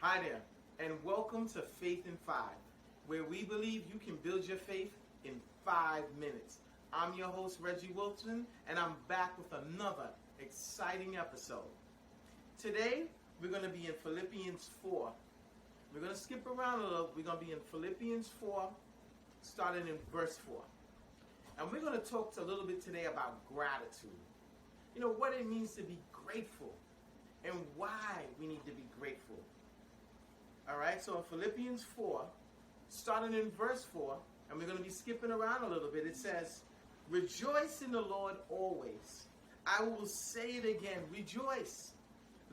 Hi there, and welcome to Faith in 5, where we believe you can build your faith in 5 minutes. I'm your host, Reggie Wilson, and I'm back with another exciting episode. Today, we're going to be in Phillippians 4. We're going to skip around a little. We're going to be in Phillippians 4, starting in verse 4. And we're going to talk a little bit today about gratitude. You know, what it means to be grateful and why we need to be grateful. All right, so in Philippians 4, starting in verse 4, and we're going to be skipping around a little bit, it says, "Rejoice in the Lord always. I will say it again, rejoice.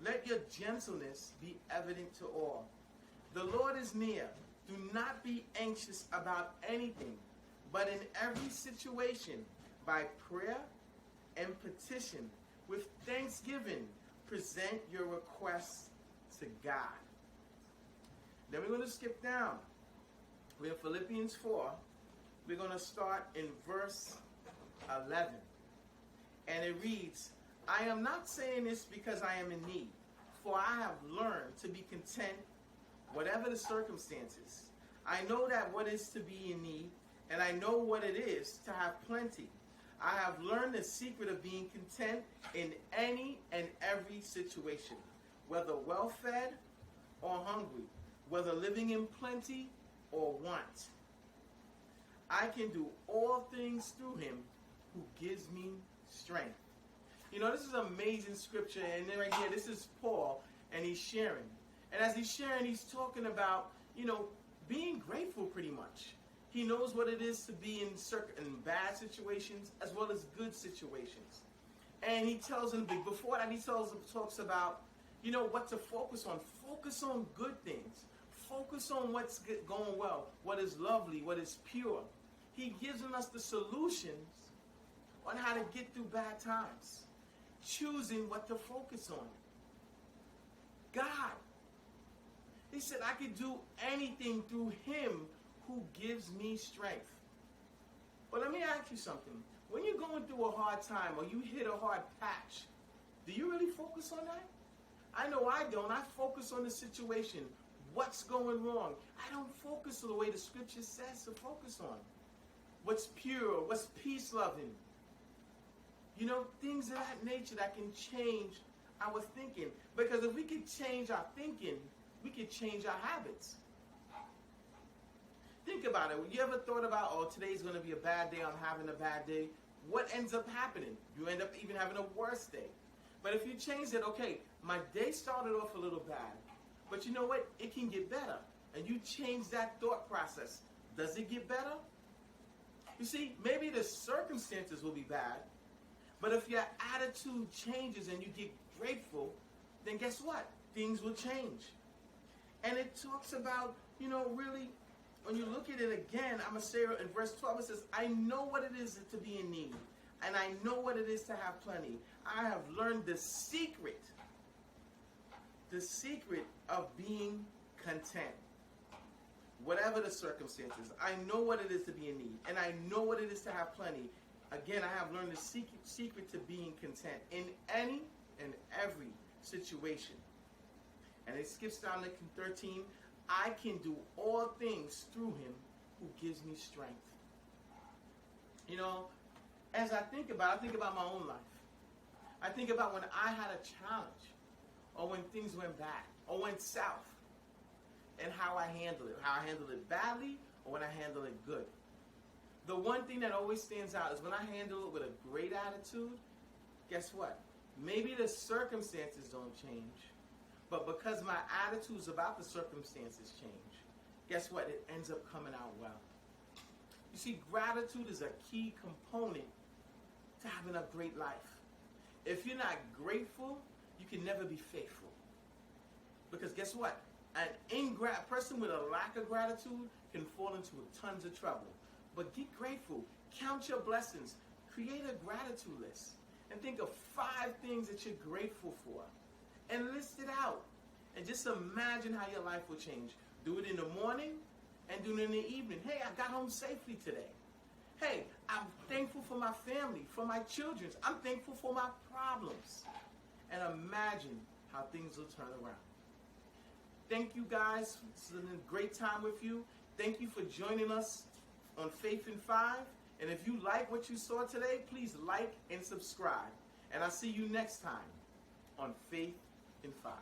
Let your gentleness be evident to all. The Lord is near. Do not be anxious about anything, but in every situation, by prayer and petition, with thanksgiving, present your requests to God." Then we're going to skip down. We're in Philippians 4. We're going to start in verse 11. And it reads, "I am not saying this because I am in need, for I have learned to be content whatever the circumstances. I know that what is to be in need, and I know what it is to have plenty. I have learned the secret of being content in any and every situation, whether well-fed or hungry, whether living in plenty or want. I can do all things through him who gives me strength." You know, this is an amazing scripture, and then right here, this is Paul, and he's sharing. And as he's sharing, he's talking about, being grateful pretty much. He knows what it is to be in bad situations as well as good situations. And he tells them, before that, he talks about, what to focus on. Focus on good things. Focus on what's going well, what is lovely, what is pure. He gives us the solutions on how to get through bad times. Choosing what to focus on. God. He said, I can do anything through him who gives me strength. But let me ask you something. When you're going through a hard time or you hit a hard patch, do you really focus on that? I know I don't. I focus on the situation. What's going wrong? I don't focus on the way the scripture says to focus on. What's pure, what's peace-loving. Things of that nature that can change our thinking. Because if we could change our thinking, we could change our habits. Think about it. You ever thought about, today's going to be a bad day, I'm having a bad day? What ends up happening? You end up even having a worse day. But if you change it, okay, my day started off a little bad. But you know what? It can get better. And you change that thought process. Does it get better? You see, maybe the circumstances will be bad. But if your attitude changes and you get grateful, then guess what? Things will change. And it talks about, really, when you look at it again, I'm going to say in verse 12, it says, "I know what it is to be in need, and I know what it is to have plenty. I have learned the secret of being content. Whatever the circumstances, I know what it is to be in need, and I know what it is to have plenty. Again, I have learned the secret to being content in any and every situation." And it skips down to 13. "I can do all things through him who gives me strength." As I think about my own life. I think about when I had a challenge, or when things went bad, or went south, and how I handled it. How I handled it badly, or when I handled it good. The one thing that always stands out is when I handle it with a great attitude, guess what? Maybe the circumstances don't change, but because my attitudes about the circumstances change, guess what? It ends up coming out well. You see, gratitude is a key component to having a great life. If you're not grateful, you can never be faithful. Because guess what? An person with a lack of gratitude can fall into tons of trouble. But get grateful. Count your blessings. Create a gratitude list. And think of 5 things that you're grateful for. And list it out. And just imagine how your life will change. Do it in the morning and do it in the evening. Hey, I got home safely today. Hey, I'm thankful for my family, for my children. I'm thankful for my problems. And imagine how things will turn around. Thank you guys. It's been a great time with you. Thank you for joining us on Faith in 5. And if you like what you saw today, please like and subscribe. And I'll see you next time on Faith in 5.